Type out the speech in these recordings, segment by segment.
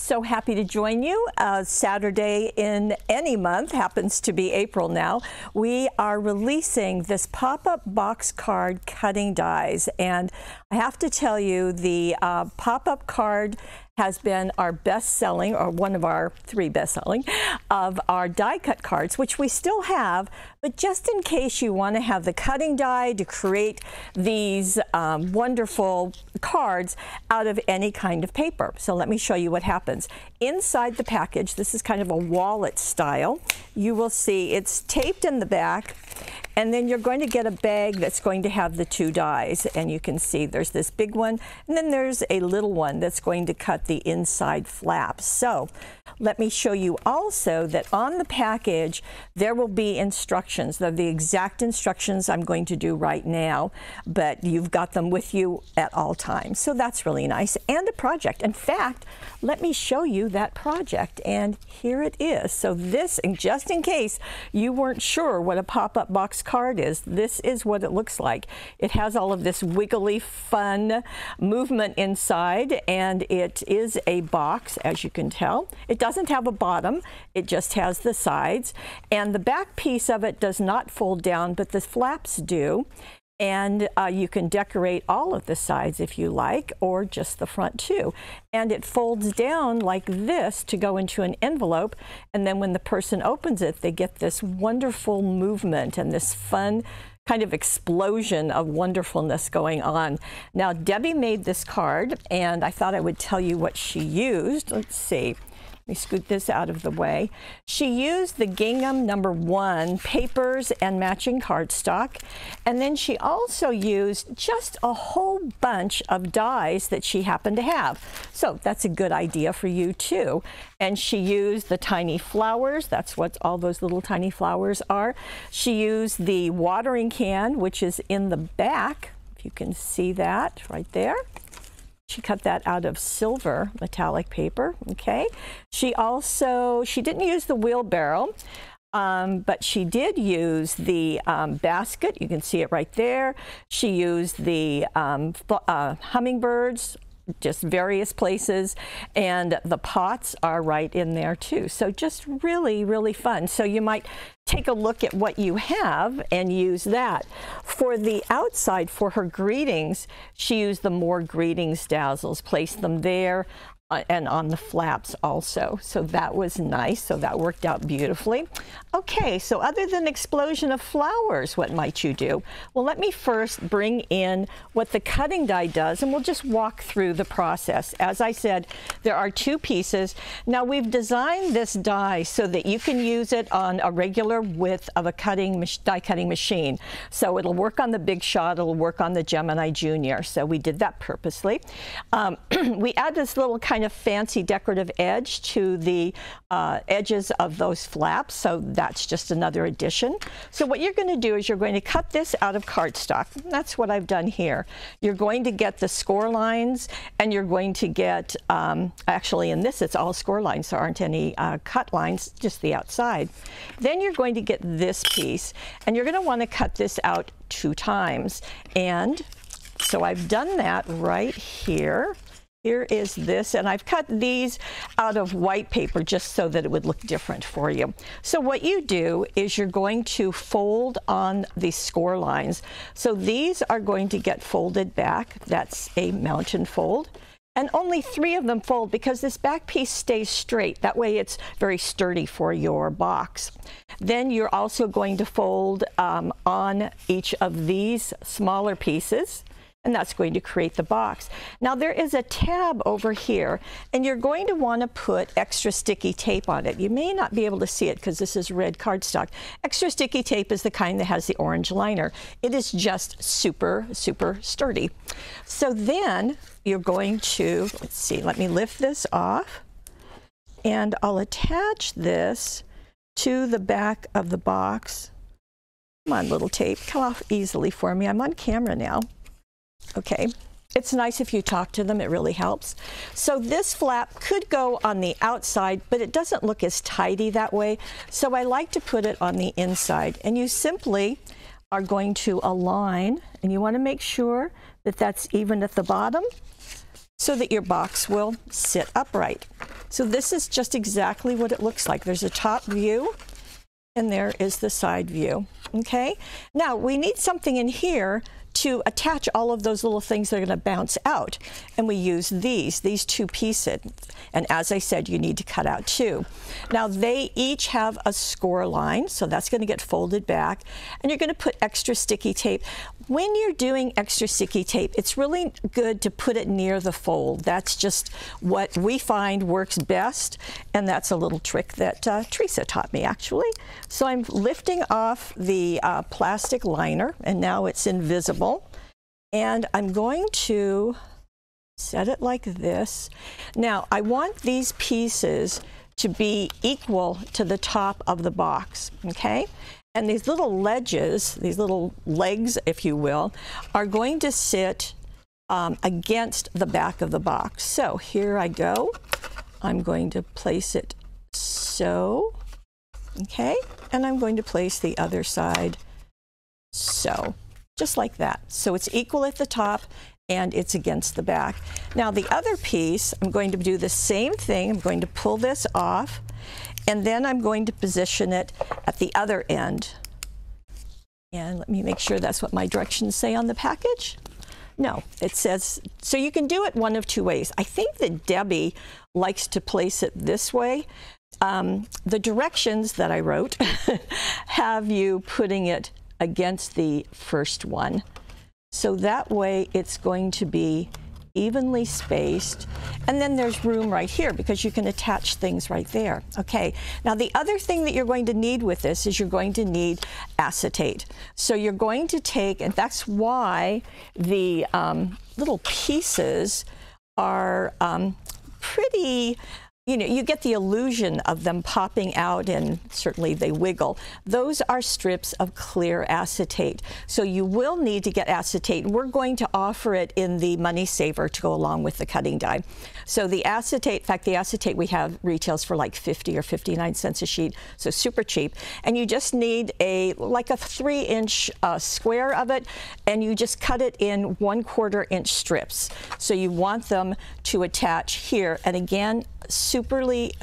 So happy to join you. Saturday in any month, happens to be April now. We are releasing this pop-up box card cutting dies, and I have to tell you, the pop-up card has been our best-selling, or one of our 3 best-selling, of our die cut cards, which we still have, but just in case you want to have the cutting die to create these wonderful cards out of any kind of paper. So let me show you what happens. Inside the package, this is kind of a wallet style, you will see it's taped in the back, and then you're going to get a bag that's going to have the 2 dies, and you can see there's this big one, and then there's a little one that's going to cut the inside flaps. So let me show you also that on the package there will be instructions. They're the exact instructions I'm going to do right now, but you've got them with you at all times. So that's really nice, and a project. In fact, let me show you that project, and here it is. So this, and just in case you weren't sure what a pop-up box card is, this is what it looks like. It has all of this wiggly fun movement inside, and it is a box, as you can tell. It doesn't have a bottom, it just has the sides, and the back piece of it does not fold down, but the flaps do. And you can decorate all of the sides if you like, or just the front too. And it folds down like this to go into an envelope, and then when the person opens it, they get this wonderful movement and this fun kind of explosion of wonderfulness going on. Now, Debbie made this card, and I thought I would tell you what she used. Let's see. Let me scoot this out of the way. She used the gingham #1 papers and matching cardstock, and then she also used just a whole bunch of dies that she happened to have. So that's a good idea for you too. And she used the tiny flowers. That's what all those little tiny flowers are. She used the watering can, which is in the back, if you can see that right there. She cut that out of silver metallic paper, okay? She didn't use the wheelbarrow, but she did use the basket. You can see it right there. She used the hummingbirds, just various places, and the pots are right in there too. So just really, really fun. So you might take a look at what you have and use that. For the outside, for her greetings, she used the More Greetings Dazzles, placed them there and on the flaps also. So that was nice. So that worked out beautifully. Okay, so other than explosion of flowers, what might you do? Well, let me first bring in what the cutting die does, and we'll just walk through the process. As I said, there are 2 pieces. Now, we've designed this die so that you can use it on a regular width of a die cutting machine. So it'll work on the Big Shot, it'll work on the Gemini Junior. So we did that purposely. We add this little kind of fancy decorative edge to the edges of those flaps, so that's just another addition. So what you're going to do is you're going to cut this out of cardstock. That's what I've done here. You're going to get the score lines, and you're going to get, actually in this it's all score lines, there aren't any cut lines, just the outside. Then you're going to get this piece, and you're going to want to cut this out 2 times. And so I've done that right here. Here is this, and I've cut these out of white paper just so that it would look different for you. So what you do is you're going to fold on the score lines. So these are going to get folded back. That's a mountain fold. And only 3 of them fold because this back piece stays straight. That way it's very sturdy for your box. Then you're also going to fold on each of these smaller pieces, and that's going to create the box. Now there is a tab over here, and you're going to want to put extra sticky tape on it. You may not be able to see it because this is red cardstock. Extra sticky tape is the kind that has the orange liner. It is just super, super sturdy. So then you're going to, let's see, let me lift this off, and I'll attach this to the back of the box. Come on, little tape, come off easily for me. I'm on camera now. Okay, it's nice if you talk to them, it really helps. So this flap could go on the outside, but it doesn't look as tidy that way. So I like to put it on the inside, and you simply are going to align, and you want to make sure that that's even at the bottom so that your box will sit upright. So this is just exactly what it looks like. There's a top view, and there is the side view. Okay, now we need something in here to attach all of those little things that are going to bounce out, and we use these two pieces, and as I said, you need to cut out two. Now they each have a score line, so that's going to get folded back, and you're going to put extra sticky tape. When you're doing extra sticky tape, it's really good to put it near the fold. That's just what we find works best, and that's a little trick that Teresa taught me, actually. So I'm lifting off the plastic liner, and now it's invisible. And I'm going to set it like this. Now, I want these pieces to be equal to the top of the box, okay? And these little ledges, these little legs, if you will, are going to sit against the back of the box. So here I go. I'm going to place it so, okay? And I'm going to place the other side so. Just like that. So it's equal at the top and it's against the back. Now the other piece, I'm going to do the same thing. I'm going to pull this off, and then I'm going to position it at the other end. And let me make sure that's what my directions say on the package. No, it says, so you can do it one of two ways. I think that Debbie likes to place it this way. The directions that I wrote have you putting it against the first one. So that way it's going to be evenly spaced, and then there's room right here because you can attach things right there. Okay, now the other thing that you're going to need with this is you're going to need acetate. So you're going to take, and that's why the little pieces are pretty, you know, you get the illusion of them popping out, and certainly they wiggle. Those are strips of clear acetate. So you will need to get acetate. We're going to offer it in the Money Saver to go along with the cutting die. So the acetate, in fact, the acetate we have retails for like 50 or 59 cents a sheet, so super cheap. And you just need like a 3-inch square of it, and you just cut it in 1/4 inch strips. So you want them to attach here. And again, superly,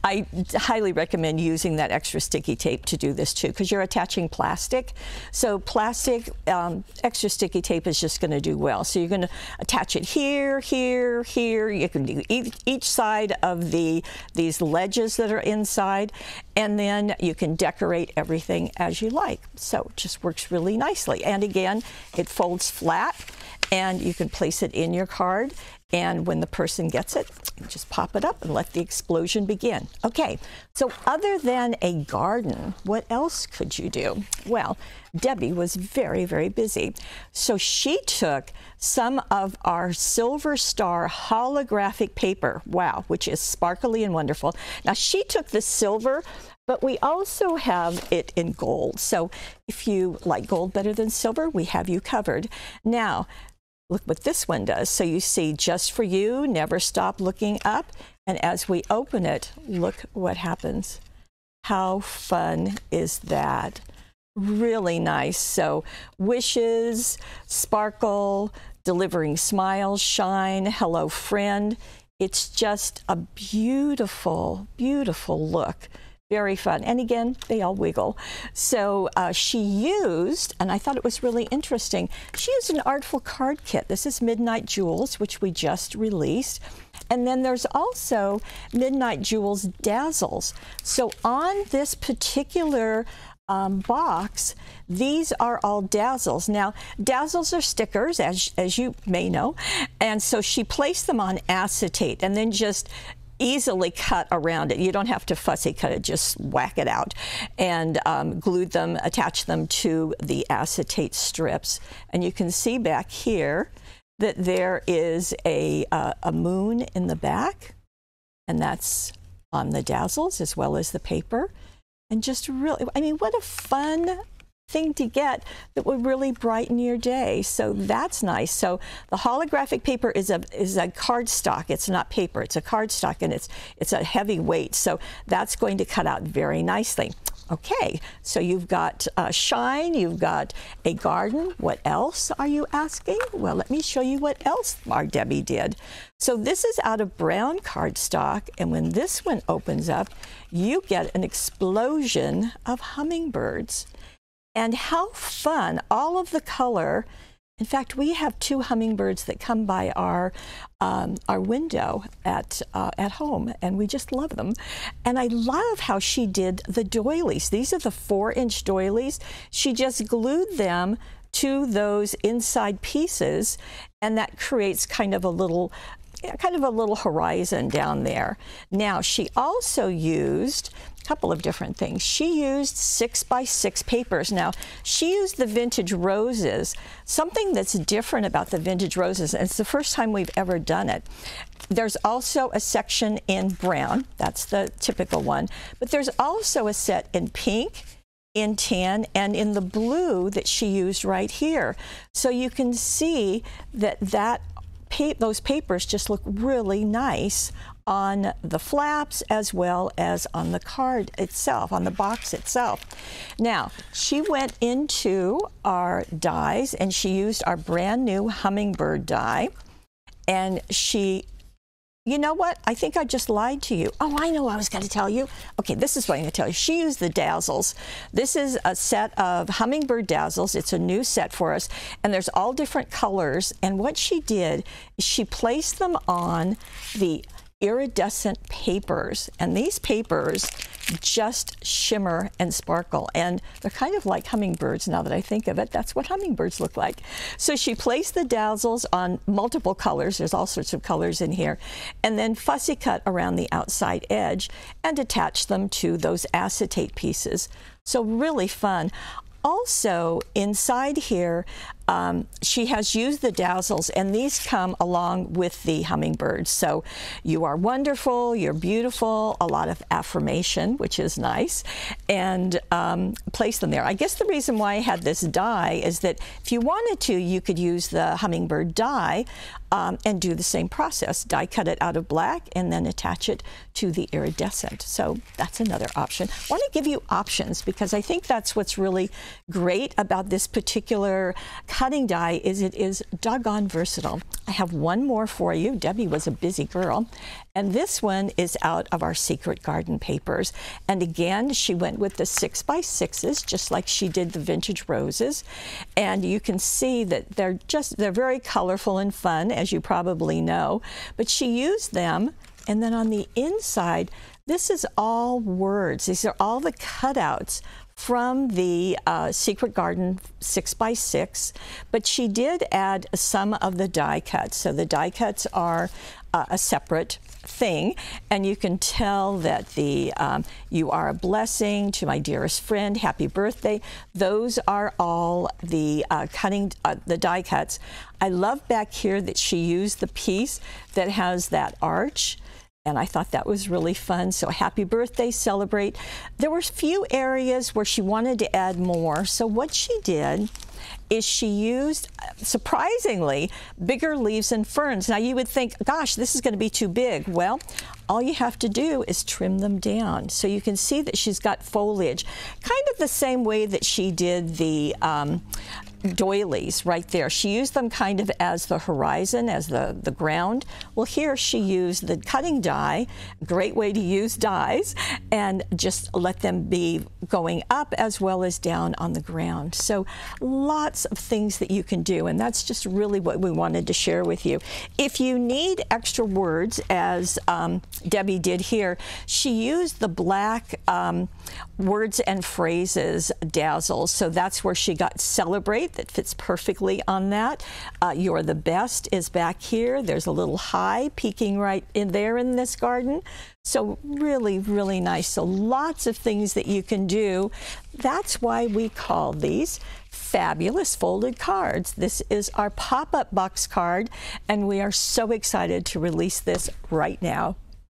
I highly recommend using that extra sticky tape to do this too, because you're attaching plastic. So plastic, extra sticky tape is just going to do well. So you're going to attach it here, here, here. You can do each side of these ledges that are inside, and then you can decorate everything as you like. So it just works really nicely. And again, it folds flat, and you can place it in your card. And when the person gets it, just pop it up and let the explosion begin. Okay, so other than a garden, what else could you do? Well, Debbie was very, very busy. So she took some of our Silver Star holographic paper, wow, which is sparkly and wonderful. Now she took the silver, but we also have it in gold. So if you like gold better than silver, we have you covered. Now, look what this one does. So you see, just for you, never stop looking up. And as we open it, look what happens. How fun is that? Really nice. So wishes, sparkle, delivering smiles, shine, hello friend. It's just a beautiful, beautiful look. Very fun. And again, they all wiggle. So she used, and I thought it was really interesting, she used an artful card kit. This is Midnight Jewels, which we just released. And then there's also Midnight Jewels Dazzles. So on this particular box, these are all Dazzles. Now, Dazzles are stickers, as you may know. And so she placed them on acetate and then just easily cut around it. You don't have to fussy cut it, just whack it out, and glued them, attach them to the acetate strips. And you can see back here that there is a moon in the back, and that's on the Dazzles as well as the paper. And just really, I mean, what a fun thing to get that would really brighten your day. So that's nice. So the holographic paper is a cardstock. It's not paper, it's a cardstock, and it's a heavy weight. So that's going to cut out very nicely. Okay, so you've got shine, you've got a garden. What else are you asking? Well, let me show you what else our Debbie did. So this is out of brown cardstock, and when this one opens up, you get an explosion of hummingbirds. And how fun, all of the color. In fact, we have 2 hummingbirds that come by our window at home, and we just love them. And I love how she did the doilies. These are the 4-inch doilies. She just glued them to those inside pieces, and that creates kind of a little horizon down there. Now, she also used couple of different things. She used 6x6 papers. Now, she used the vintage roses. Something that's different about the vintage roses, and it's the first time we've ever done it. There's also a section in brown. That's the typical one. But there's also a set in pink, in tan, and in the blue that she used right here. So you can see that those papers just look really nice on the flaps as well as on the card itself, on the box itself. Now, she went into our dies and she used our brand new Hummingbird die, and you know what? I think I just lied to you. Oh, I know what I was going to tell you. Okay, this is what I'm going to tell you. She used the Dazzles. This is a set of Hummingbird Dazzles. It's a new set for us, and there's all different colors. And what she did is she placed them on the iridescent papers, and these papers just shimmer and sparkle, and they're kind of like hummingbirds. Now that I think of it, that's what hummingbirds look like. So she placed the Dazzles on multiple colors. There's all sorts of colors in here, and then fussy cut around the outside edge and attached them to those acetate pieces. So really fun. Also, inside here, she has used the Dazzles, and these come along with the hummingbirds. So you are wonderful, you're beautiful, a lot of affirmation, which is nice, and place them there. I guess the reason why I had this die is that if you wanted to, you could use the hummingbird die and do the same process. Die cut it out of black and then attach it to the iridescent. So that's another option. I want to give you options because I think that's what's really great about this particular cutting die is it is doggone versatile. I have one more for you. Debbie was a busy girl. And this one is out of our Secret Garden papers. And again, she went with the 6x6s, just like she did the vintage roses. And you can see that they're very colorful and fun, as you probably know. But she used them, and then on the inside, this is all words. These are all the cutouts from the Secret Garden 6x6, but she did add some of the die cuts. So the die cuts are a separate thing, and you can tell that the you are a blessing to my dearest friend, happy birthday. Those are all the the die cuts. I love back here that she used the piece that has that arch, and I thought that was really fun. So happy birthday, celebrate. There were a few areas where she wanted to add more. So what she did is she used, surprisingly, bigger leaves and ferns. Now you would think, gosh, this is going to be too big. Well, all you have to do is trim them down. So you can see that she's got foliage, kind of the same way that she did the doilies right there. She used them kind of as the horizon, as the ground. Well, here she used the cutting die, great way to use dies, and just let them be going up as well as down on the ground. So lots of things that you can do, and that's just really what we wanted to share with you. If you need extra words, as Debbie did here, she used the black words and phrases Dazzles. So that's where she got celebrate. That fits perfectly on that. You're the best is back here. There's a little hi peeking right in there in this garden. So really, really nice. So lots of things that you can do. That's why we call these fabulous folded cards. This is our pop-up box card, and we are so excited to release this right now.